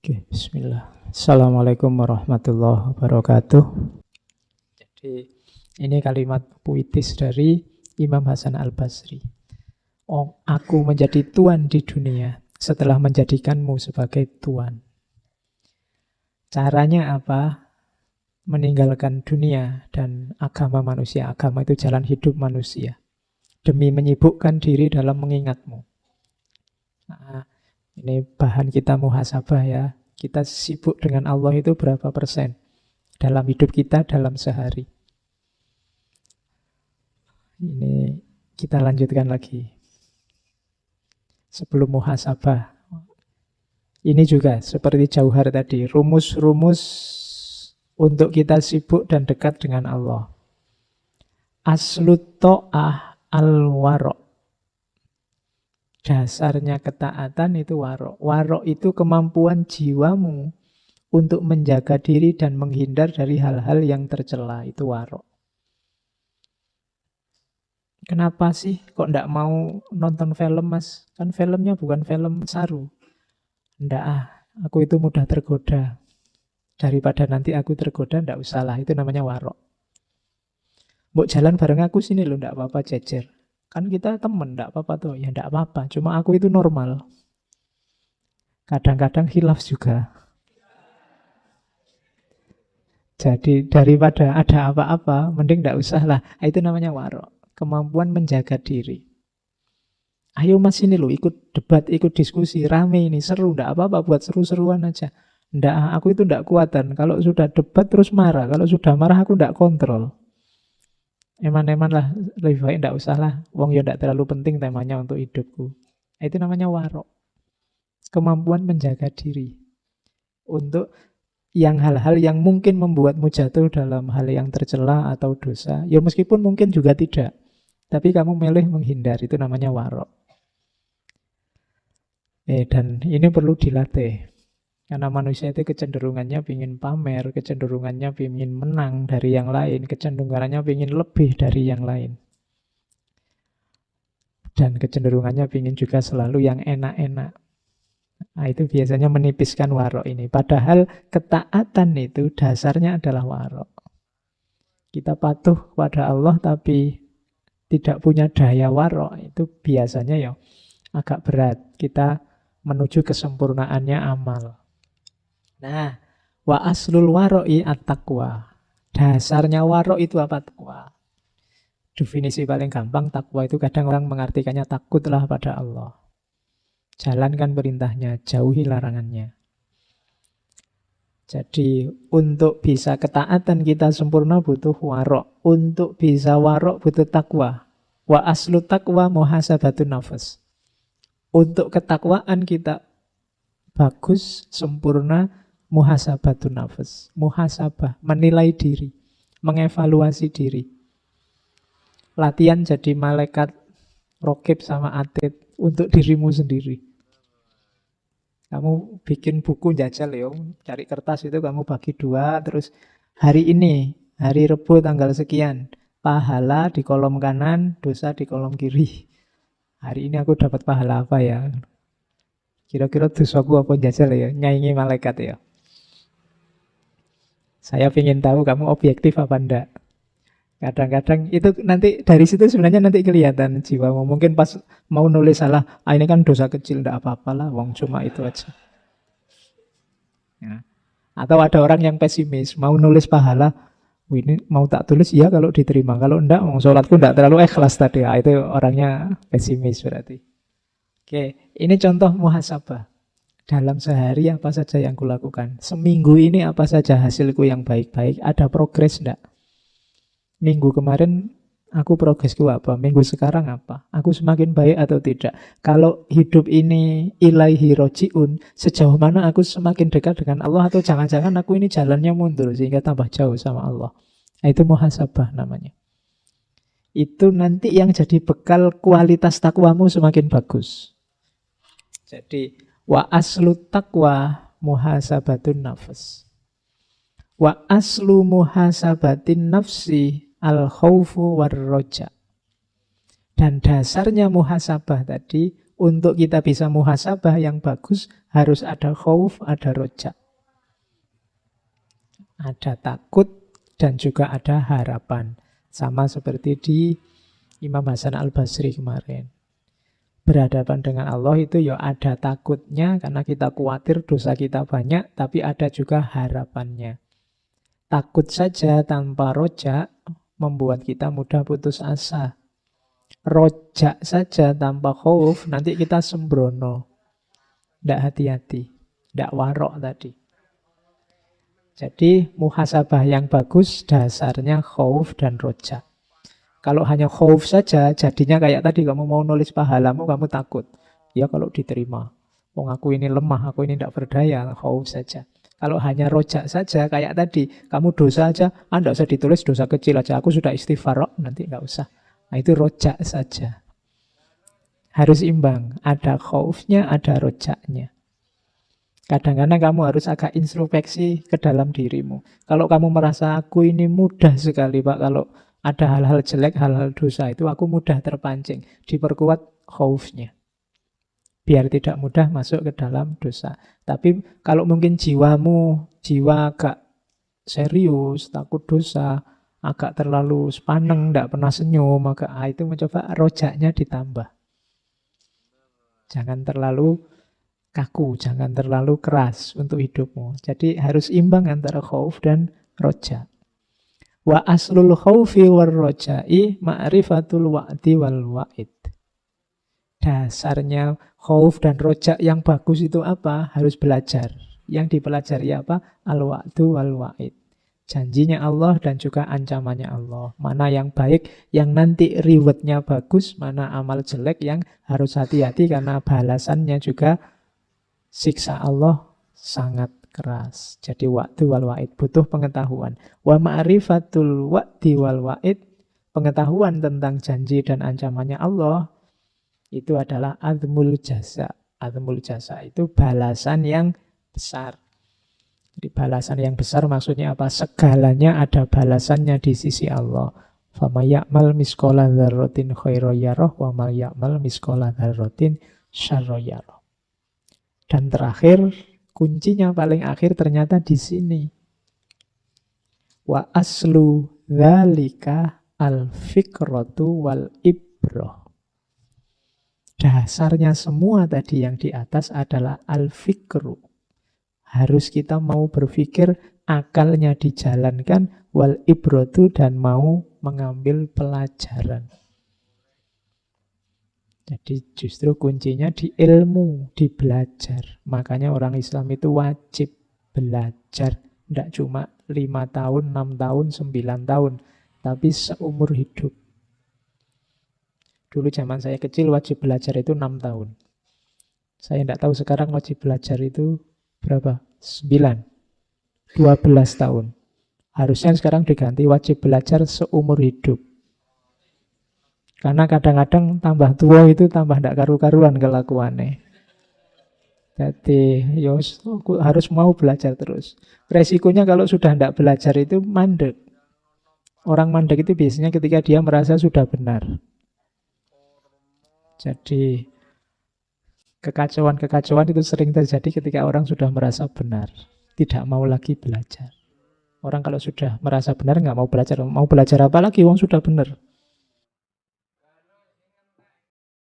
Oke, bismillah. Assalamualaikum warahmatullahi wabarakatuh. Jadi, ini kalimat puitis dari Imam Hasan Al-Basri. Oh, aku menjadi tuan di dunia setelah menjadikanmu sebagai tuan. Caranya apa? Meninggalkan dunia dan agama manusia. Agama itu jalan hidup manusia. Demi menyibukkan diri dalam mengingatmu. Nah, ini bahan kita muhasabah ya. Kita sibuk dengan Allah itu berapa persen dalam hidup kita dalam sehari. Ini kita lanjutkan lagi. Sebelum muhasabah. Ini juga seperti jauhar tadi. Rumus-rumus untuk kita sibuk dan dekat dengan Allah. Aslut to'ah al-warok. Dasarnya ketaatan itu warok. Warok itu kemampuan jiwamu untuk menjaga diri dan menghindar dari hal-hal yang tercela. Itu warok. Kenapa sih kok ndak mau nonton film, Mas? Kan filmnya bukan film saru. Ndak aku itu mudah tergoda. Daripada nanti aku tergoda, ndak usahlah. Itu namanya warok. Mbok jalan bareng aku sini loh, ndak apa-apa jejer. Kan kita temen, enggak apa-apa tuh. Ya enggak apa-apa, cuma aku itu normal. Kadang-kadang khilaf juga. Jadi daripada ada apa-apa, mending enggak usah lah. Itu namanya warok. Kemampuan menjaga diri. Ayo mas ini loh, ikut debat, ikut diskusi. Rame ini, seru. Enggak apa-apa, buat seru-seruan aja. Enggak, aku itu enggak kuatan. Kalau sudah debat terus marah. Kalau sudah marah aku enggak kontrol. Eman-eman lah, lebih baik enggak usah lah. Wong ya enggak terlalu penting temanya untuk hidupku. Itu namanya warok. Kemampuan menjaga diri. Untuk yang hal-hal yang mungkin membuatmu jatuh dalam hal yang tercela atau dosa. Ya meskipun mungkin juga tidak. Tapi kamu milih menghindar. Itu namanya warok. Dan ini perlu dilatih. Karena manusia itu kecenderungannya ingin pamer, kecenderungannya ingin menang dari yang lain, kecenderungannya ingin lebih dari yang lain. Dan kecenderungannya ingin juga selalu yang enak-enak. Nah, itu biasanya menipiskan warok ini. Padahal ketaatan itu dasarnya adalah warok. Kita patuh pada Allah tapi tidak punya daya warok. Itu biasanya ya agak berat. Kita menuju kesempurnaannya amal. Nah, wa aslul waro'i at-taqwa. Dasarnya warok itu apa? Takwa. Definisi paling gampang takwa itu kadang orang mengartikannya takutlah pada Allah. Jalankan perintahnya, jauhi larangannya. Jadi untuk bisa ketaatan kita sempurna butuh warok. Untuk bisa warok butuh takwa. Wa aslu takwa muhasabatun nafas. Untuk ketakwaan kita bagus, sempurna, muhasabatun nafas. Muhasabah, menilai diri, mengevaluasi diri. Latihan jadi malaikat rokib sama atid untuk dirimu sendiri. Kamu bikin buku jajal ya, cari kertas itu kamu bagi dua, terus hari ini, hari Rebu tanggal sekian, pahala di kolom kanan, dosa di kolom kiri. Hari ini aku dapat pahala apa ya? Kira-kira dosaku apa jajal ya? Nyaingi malaikat ya. Saya ingin tahu kamu objektif apa enggak. Kadang-kadang itu nanti dari situ sebenarnya nanti kelihatan jiwamu. Mungkin pas mau nulis salah, ini kan dosa kecil, enggak apa-apa lah, wong cuma itu aja. Ya. Atau ada orang yang pesimis, mau nulis pahala, ini mau tak tulis ya kalau diterima. Kalau enggak, wong sholatku enggak terlalu ikhlas tadi. Itu orangnya pesimis berarti. Oke, ini contoh muhasabah. Dalam sehari apa saja yang kulakukan? Seminggu ini apa saja hasilku yang baik-baik? Ada progres enggak? Minggu kemarin aku progresku apa? Minggu sekarang apa? Aku semakin baik atau tidak? Kalau hidup ini ilaihi roji'un, sejauh mana aku semakin dekat dengan Allah? Atau jangan-jangan aku ini jalannya mundur sehingga tambah jauh sama Allah? Nah, itu muhasabah namanya. Itu nanti yang jadi bekal kualitas takwamu semakin bagus. Jadi wa aslu taqwa muhasabatun nafs. Wa aslu muhasabatin nafsi al-khawfu war-roja. Dan dasarnya muhasabah tadi untuk kita bisa muhasabah yang bagus harus ada khauf, ada roja. Ada takut dan juga ada harapan. Sama seperti di Imam Hasan Al-Basri kemarin. Berhadapan dengan Allah itu ya ada takutnya karena kita khawatir dosa kita banyak, tapi ada juga harapannya. Takut saja tanpa roja membuat kita mudah putus asa. Rojak saja tanpa khauf, nanti kita sembrono. Tidak hati-hati, tidak warok tadi. Jadi muhasabah yang bagus dasarnya khauf dan roja. Kalau hanya khauf saja, jadinya kayak tadi kamu mau nulis pahalamu, kamu takut. Ya kalau diterima. Wong aku ini lemah, aku ini tidak berdaya, khauf saja. Kalau hanya rojak saja, kayak tadi, kamu dosa aja, tidak usah ditulis dosa kecil aja, aku sudah istighfar, nanti nggak usah. Nah itu rojak saja. Harus imbang, ada khaufnya, ada rojaknya. Kadang-kadang kamu harus agak introspeksi ke dalam dirimu. Kalau kamu merasa aku ini mudah sekali Pak, kalau ada hal-hal jelek, hal-hal dosa itu aku mudah terpancing. Diperkuat khaufnya. Biar tidak mudah masuk ke dalam dosa. Tapi kalau mungkin jiwamu, jiwa agak serius, takut dosa, agak terlalu sepaneng, tidak pernah senyum, maka itu mencoba rojaknya ditambah. Jangan terlalu kaku, jangan terlalu keras untuk hidupmu. Jadi harus imbang antara khauf dan roja. Wa aslul khaufi war roja'i ma'rifatul wa'di wal wa'id. Dasarnya khauf dan roja yang bagus itu apa? Harus belajar. Yang dipelajari apa? Al-wa'du wal wa'id. Janjinya Allah dan juga ancamannya Allah. Mana yang baik, yang nanti rewardnya bagus, mana amal jelek yang harus hati-hati karena balasannya juga siksa Allah sangat keras. Jadi wa'du wal wa'id butuh pengetahuan. Wa ma'rifatul wa'di wal wa'id, pengetahuan tentang janji dan ancamannya Allah, itu adalah azmul jaza. Azmul jaza itu balasan yang besar. Jadi balasan yang besar maksudnya apa? Segalanya ada balasannya di sisi Allah. Fama ya'mal miskola dzarratin khairan yarah wa ma ya'mal miskola dzarratin syarran yarah. Dan terakhir, kuncinya paling akhir ternyata di sini. Wa aslu dzalika al-fikratu wal ibroh. Dasarnya semua tadi yang di atas adalah al-fikru. Harus kita mau berpikir, akalnya dijalankan, wal ibrotu, dan mau mengambil pelajaran. Jadi justru kuncinya di ilmu, di belajar. Makanya orang Islam itu wajib belajar. Tidak cuma 5 tahun, 6 tahun, 9 tahun. Tapi seumur hidup. Dulu zaman saya kecil wajib belajar itu 6 tahun. Saya tidak tahu sekarang wajib belajar itu berapa? 9. 12 tahun. Harusnya sekarang diganti wajib belajar seumur hidup. Karena kadang-kadang tambah tua itu tambah tidak karu-karuan kelakuannya. Jadi harus mau belajar terus. Resikonya kalau sudah tidak belajar itu mandek. Orang mandek itu biasanya ketika dia merasa sudah benar. Jadi kekacauan-kekacauan itu sering terjadi ketika orang sudah merasa benar. Tidak mau lagi belajar. Orang kalau sudah merasa benar nggak mau belajar. Mau belajar apa lagi? Wong sudah benar.